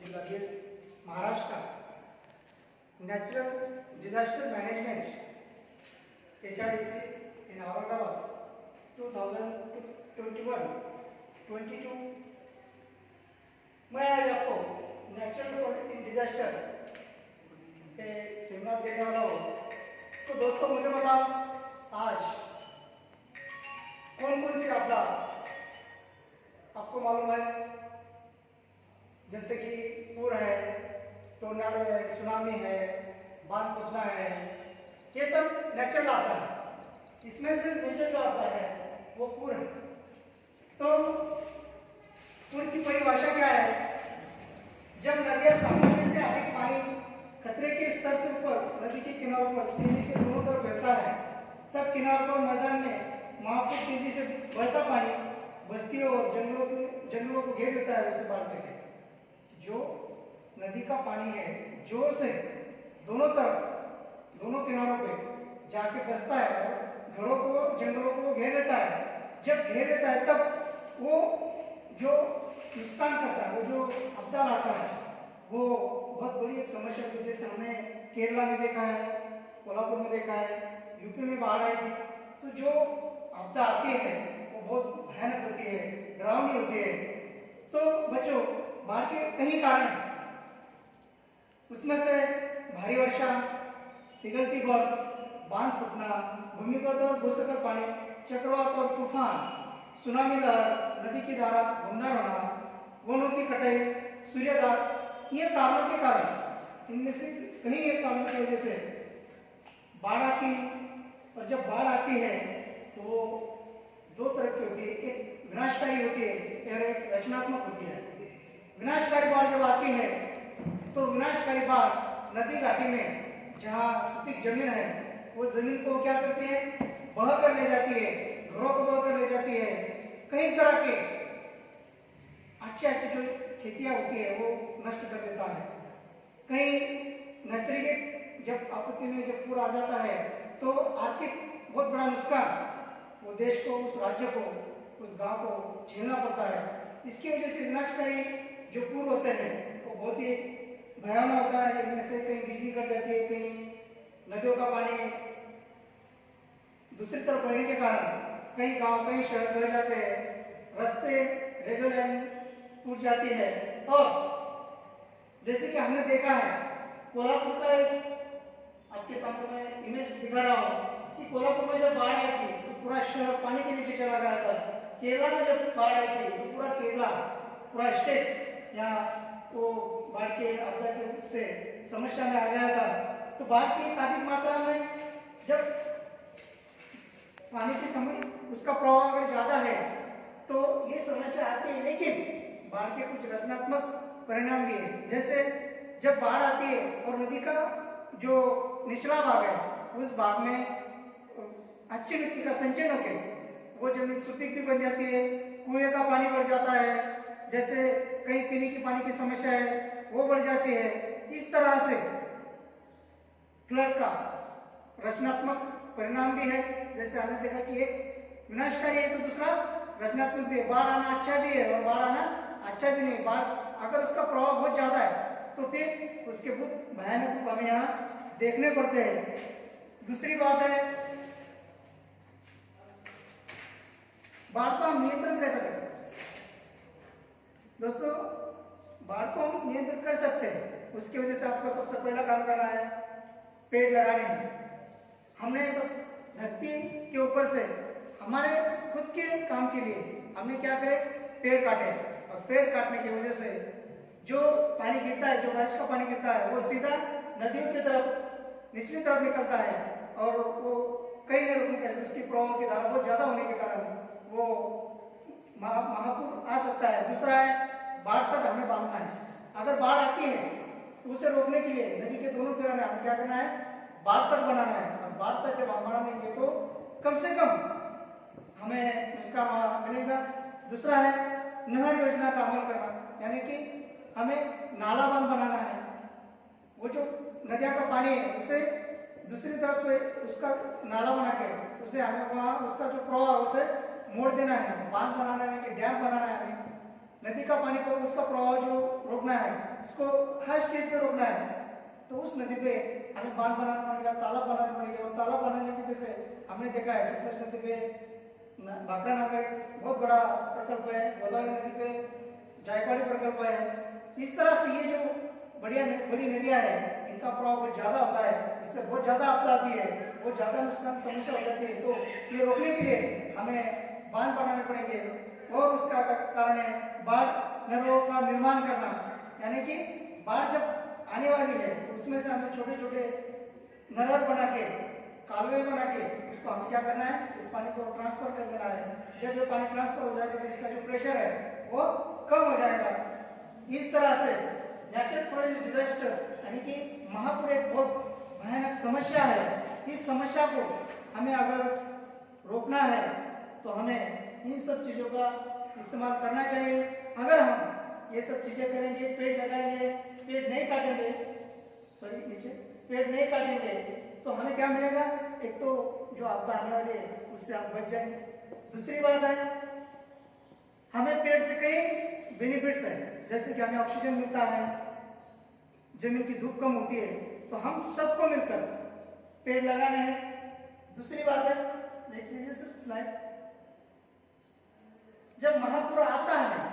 जिला Beed, Maharashtra, natural disaster management HRDC in Aurangabad 2021-22। मैं आज आपको नेचुरल डिजास्टर पे सेमिनार देने वाला हूँ। तो दोस्तों मुझे बताओ, आज कौन कौन सी आपदा आपको मालूम है? जैसे कि पूर है, टोर्नाडो है, सुनामी है, बांध फटना है, ये सब नेचुरल आता है। इसमें से मेजर जो आता है वो पूर है। तो पूर की परिभाषा क्या है? जब नदियां सामान्य से अधिक पानी खतरे के स्तर से ऊपर नदी के किनारों पर तेजी से दोनों तरफ बहता है, तब किनारों पर मैदान में महापुर तेजी से बहता पानी बस्तियों और जंगलों को घेर लेता है, उसे बाढ़ कहते हैं। जो नदी का पानी है जोर से दोनों तरफ, दोनों किनारों पे जाके बसता है और घरों को, जंगलों को घेर लेता है। जब घेर लेता है तब वो जो नुकसान करता है, वो जो आपदा लाता है, वो बहुत बड़ी एक समस्या होती है। जैसे हमने केरला में देखा है, कोल्हापुर में देखा है, यूपी में बाढ़ आई थी। तो जो आपदा आती है वो बहुत भयानक होती है, डरावनी होती है। तो बच्चों, बाढ़ के कई कारण हैं। उसमें से भारी वर्षा, पिघलती बर्फ, बांध फूटना, भूमिगत और भूस्खलन पानी, चक्रवात और तूफान, सुनामी लहर, नदी की धारा बूंदार होना, वनों की कटाई, सूर्यघात, ये कारणों के कारण, इनमें से कई एक कारणों की वजह से बाढ़ आती है। और जब बाढ़ आती है तो वो दो तरह की होती है, एक विनाशकारी होती है और एक रचनात्मक होती है। विनाशकारी बाढ़ जब आती है तो विनाशकारी बाढ़ नदी घाटी में जहाँ सुपीक जमीन है, वो जमीन को क्या करती है? बह कर ले जाती है, घरों को बह कर ले जाती है। कई तरह के अच्छे जो खेतियां होती है वो नष्ट कर देता है। कई नैसर्गिक जब आपत्ति में जब पूर आ जाता है तो आर्थिक बहुत बड़ा नुकसान वो देश को, उस राज्य को, उस गांव को झेलना पड़ता है। इसकी वजह से विनाशकारी जो पूर होते हैं वो बहुत ही भयावह होता है। इनमें से कहीं बिजली कट जाती है, कहीं नदियों का पानी दूसरी तरफ बहने के कारण कई गांव, कई शहर बह जाते हैं, रास्ते, रेलवे लाइन टूट जाती है। और जैसे कि हमने देखा है, कोल्हापुर का एक आपके सामने मैं इमेज दिखा रहा हूँ कि कोल्हापुर में जब बाढ़ आई थी तो पूरा शहर पानी के नीचे चला गया था। केरला में जब बाढ़ आई थी तो पूरा केरला, पूरा स्टेट यहाँ वो बाढ़ के आपदा के से समस्या में आ गया था। तो बाढ़ की अधिक मात्रा में जब पानी के समय उसका प्रभाव अगर ज्यादा है तो ये समस्या आती है। लेकिन बाढ़ के कुछ रचनात्मक परिणाम भी है। जैसे जब बाढ़ आती है और नदी का जो निचला भाग है उस भाग में अच्छी मिट्टी का संचयन होकर वो जमीन सुपीक भी बन जाती है, कुएं का पानी बढ़ जाता है, जैसे कहीं पीने की पानी की समस्या है वो बढ़ जाती है। इस तरह से फ्लड का रचनात्मक परिणाम भी है। जैसे हमने देखा कि एक विनाशकारी है तो दूसरा रचनात्मक भी है। बाढ़ आना अच्छा भी है और बाढ़ आना अच्छा भी नहीं। बाढ़ अगर उसका प्रभाव बहुत ज्यादा है तो फिर उसके बहुत भयानक रूप हमें यहाँ देखने पड़ते हैं। दूसरी बात है, बाढ़ को हम नियंत्रण कैसे कर सकते हैं? दोस्तों, बाढ़ को हम नियंत्रण कर सकते हैं। उसकी वजह से आपको सबसे पहला काम करना है पेड़ लगाने हैं। हमने सब धरती के ऊपर से हमारे खुद के काम के लिए हमने क्या करे? पेड़ काटे। और पेड़ काटने की वजह से जो पानी गिरता है, जो बारिश का पानी गिरता है, वो सीधा नदियों की तरफ, निचली तरफ निकलता है और वो कई नहीं रुकने कैसे उसकी प्रवाह की धारा बहुत ज्यादा होने के कारण वो महापुर आ सकता है। दूसरा है, बाढ़ तक हमें बांधना है। अगर बाढ़ आती है तो उसे रोकने के लिए नदी के दोनों किनारे हमें क्या करना है? बाढ़ तक बनाना है। और बाढ़ तक जब हम बनाएंगे तो कम से कम हमें उसका मिलेगा। दूसरा है नहर योजना का अमल करना, यानी कि हमें नाला बांध बनाना है। वो जो नदिया का पानी है उसे दूसरी तरफ से उसका नाला बना के उसे हमें वहाँ उसका जो प्रवाह उसे मोड़ देना है, बांध बनाना है कि डैम बनाना है हमें। नदी का पानी को उसका प्रवाह जो रोकना है, उसको हर स्टेज पे रोकना है, तो उस नदी पे हमें बांध बनाना पड़ेगा, तालाब बनाना पड़ेगा। और तालाब बनाने की जैसे हमने देखा है सतलज नदी पे भाखरा नागर बहुत बड़ा प्रकल्प है, गोदावरी नदी पे जायकवाड़ी प्रकल्प है। इस तरह से ये जो बड़ी नदियां हैं, इनका प्रभाव बहुत ज्यादा होता है, इससे बहुत ज्यादा आपदा आती है, बहुत ज्यादा नुकसान समस्या हो जाती है। तो ये रोकने के लिए हमें बांध बनाने पड़ेंगे। और उसका कारण है बाढ़ नहरों का निर्माण करना, यानी कि बाढ़ जब आने वाली है तो उसमें से हमें छोटे छोटे नहर बना के, कालवे बना के उसको हमें क्या करना है, इस पानी को ट्रांसफर कर देना है। जब ये पानी ट्रांसफर हो जाएगा तो इसका जो प्रेशर है वो कम हो जाएगा। इस तरह से नेचुरल डिजास्टर यानी कि महापुर एक बहुत भयानक समस्या है। इस समस्या को हमें अगर रोकना है तो हमें इन सब चीजों का इस्तेमाल करना चाहिए। अगर हम ये सब चीजें करेंगे, पेड़ लगाएंगे, पेड़ नहीं काटेंगे, पेड़ नहीं काटेंगे तो हमें क्या मिलेगा, एक तो जो आपदा आने वाली है उससे हम बच जाएंगे। दूसरी बात है हमें पेड़ से कई बेनिफिट्स हैं, जैसे कि हमें ऑक्सीजन मिलता है, जमीन की धूप कम होती है, तो हम सबको मिलकर पेड़ लगाने हैं। दूसरी बात है, देख लीजिए सर स्लाइड, जब महापुर आता है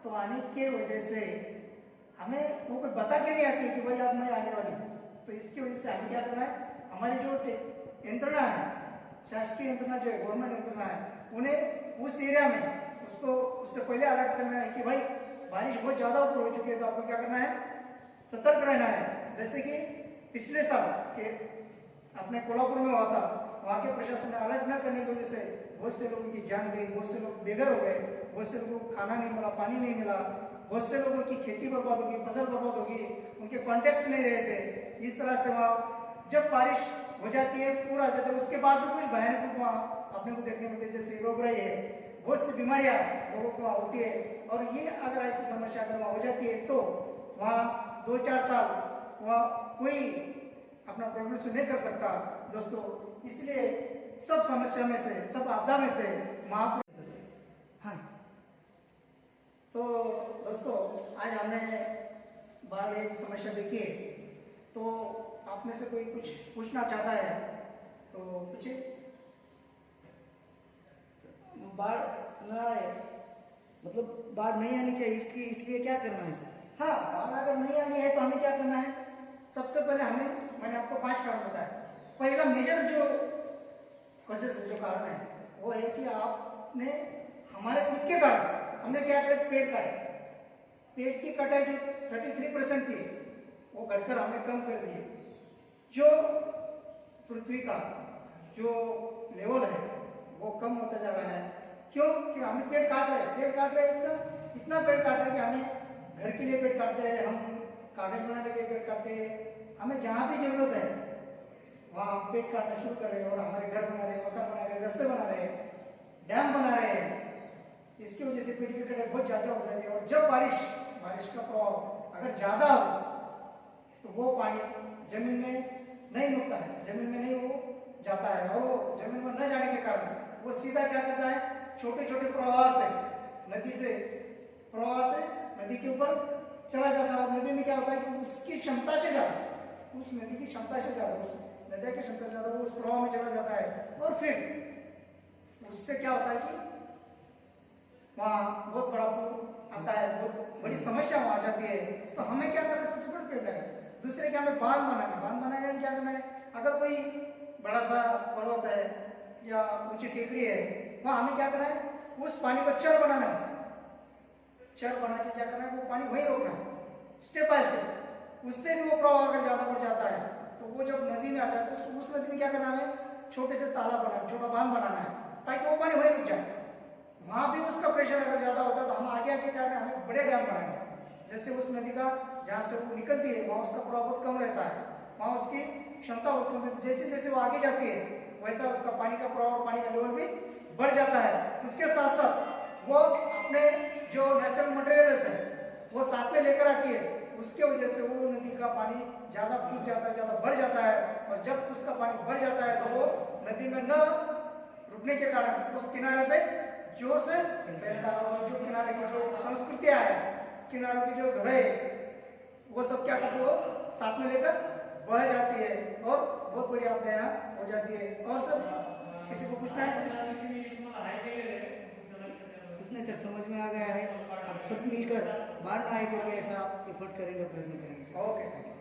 तो आने के वजह से हमें वो कोई बता के नहीं आती कि भाई अब मैं आने वाली हूँ, तो इसकी वजह से हमें क्या करना है, हमारी जो यंत्रणा है, शासकीय यंत्रणा जो है, गवर्नमेंट यंत्रणा है, उन्हें उस एरिया में उसको उससे पहले अलर्ट करना है कि भाई बारिश बहुत ज्यादा ऊपर हो चुकी है, तो आपको क्या करना है, सतर्क रहना है। जैसे कि पिछले साल के अपने कोल्हापुर में हुआ था, वहाँ के प्रशासन ने अलर्ट न करने की वजह से बहुत से लोगों की जान गई, बहुत से लोग बेघर हो गए, बहुत से लोगों को खाना नहीं मिला, पानी नहीं मिला, बहुत से लोगों की खेती बर्बाद होगी, फसल बर्बाद होगी, उनके कॉन्टेक्ट्स नहीं रहे थे। इस तरह से वहाँ जब बारिश हो जाती है, पूरा आ जाता है, उसके बाद भी कुछ भयानक रूप वहाँ अपने को देखने मिलते, जैसे रोग रही है, बहुत सी बीमारियां लोगों को होती है। और ये अगर ऐसी समस्या अगर वहाँ हो जाती है तो वहाँ 2-4 साल वहाँ कोई अपना प्रोग्रेस नहीं कर सकता दोस्तों। इसलिए सब समस्या में से, सब आपदा में से महापुर। हाँ, तो दोस्तों आज हमने बाढ़ एक समस्या देखी है, तो आप में से कोई कुछ पूछना चाहता है तो पूछिए। बाढ़ न आए, मतलब बाढ़ नहीं आनी चाहिए, इसकी इसलिए क्या करना है सर? हाँ, बाढ़ अगर नहीं आनी है तो हमें क्या करना है, सबसे पहले मैंने आपको 5 कारण बताया। पहला मेजर जो कोशिश जो कारण है वो है कि आपने हमारे खुद के कारण हमने क्या किया, पेड़ काटे। पेड़ की कटाई जो 33% थी वो घटकर हमने कम कर दी। जो पृथ्वी का जो लेवल है वो कम होता जा रहा है। क्यों? कि हमें पेड़ काट रहे हैं, इतना पेड़ काट रहे हैं कि हमें घर के लिए पेड़ काटते हैं, हम कागज बनाने के लिए पेड़ काटते हैं, हमें जहाँ भी जरूरत है वहाँ हम पेड़ काटना शुरू कर रहे हैं और हमारे घर बना रहे हैं, मकान बना रहे हैं, रास्ते बना रहे हैं, डैम बना रहे हैं। इसकी वजह से पेड़ की कटाई बहुत ज़्यादा हो जाती है। और जब बारिश का प्रभाव अगर ज़्यादा हो तो वो पानी जमीन में नहीं रुकता है, जमीन में नहीं वो जाता है, और वो जमीन में न जाने के कारण वो सीधा क्या करता है, छोटे छोटे प्रवाह से नदी के ऊपर चला जाता है। और नदी में क्या होता है कि उसकी क्षमता से ज़्यादा, उस नदी की क्षमता से ज़्यादा, उस नदी की क्षमता ज़्यादा वो उस प्रवाह में चला जाता है। और फिर उससे क्या होता है कि वहाँ बहुत बड़ा पुर आता है, बहुत बड़ी समस्या वहाँ आ जाती है। तो हमें क्या करना है, सबसे बड़ा पेड़ लगाना। दूसरे क्या, हमें बांध बनाने क्या करना है, अगर कोई बड़ा सा पर्वत है या ऊंची टेकड़ी है, वहाँ हमें क्या करना है, उस पानी को चर बनाना है। चर बना के क्या करना है, वो पानी वहीं रोकना है स्टेप बाय स्टेप। उससे भी वो प्रवाह अगर ज़्यादा बढ़ जाता है तो वो जब नदी में आ जाता है, उस नदी में क्या करना है, छोटे से तालाब बनाना, छोटा बांध बनाना है, ताकि वो पानी वहीं रुक जाए। वहाँ भी उसका प्रेशर अगर ज़्यादा होता है तो हम आगे क्या करें, हमें बड़े डैम बनाने हैं। जैसे उस नदी का जहाँ से वो निकलती है वहाँ उसका प्रभाव बहुत कम रहता है, वहाँ उसकी क्षमता बहुत कम है। जैसे जैसे वो आगे जाती है वैसा उसका पानी का प्रभाव और पानी का लेवल भी बढ़ जाता है। उसके साथ साथ वो अपने जो नेचुरल मटेरियल्स है वो साथ में लेकर आती है, उसके वजह से वो नदी का पानी ज़्यादा फूट जाता है, ज़्यादा बढ़ जाता है। और जब उसका पानी बढ़ जाता है तो वो नदी में न रुकने के कारण उस किनारे पे जोर से फैलता है और जो किनारे की जो संस्कृतियाँ है, किनारों की जो घर है, वो सब क्या करते हो साथ में लेकर बह जाती है और बहुत बड़ी आपदा यहाँ हो जाती है। और सर किसी को पूछना है? कुछ नहीं सर, समझ में आ गया है। अब सब मिलकर बाढ़ ना आए करके ऐसा एफर्ट करेंगे, प्रयत्न करेंगे। Okay, thank you.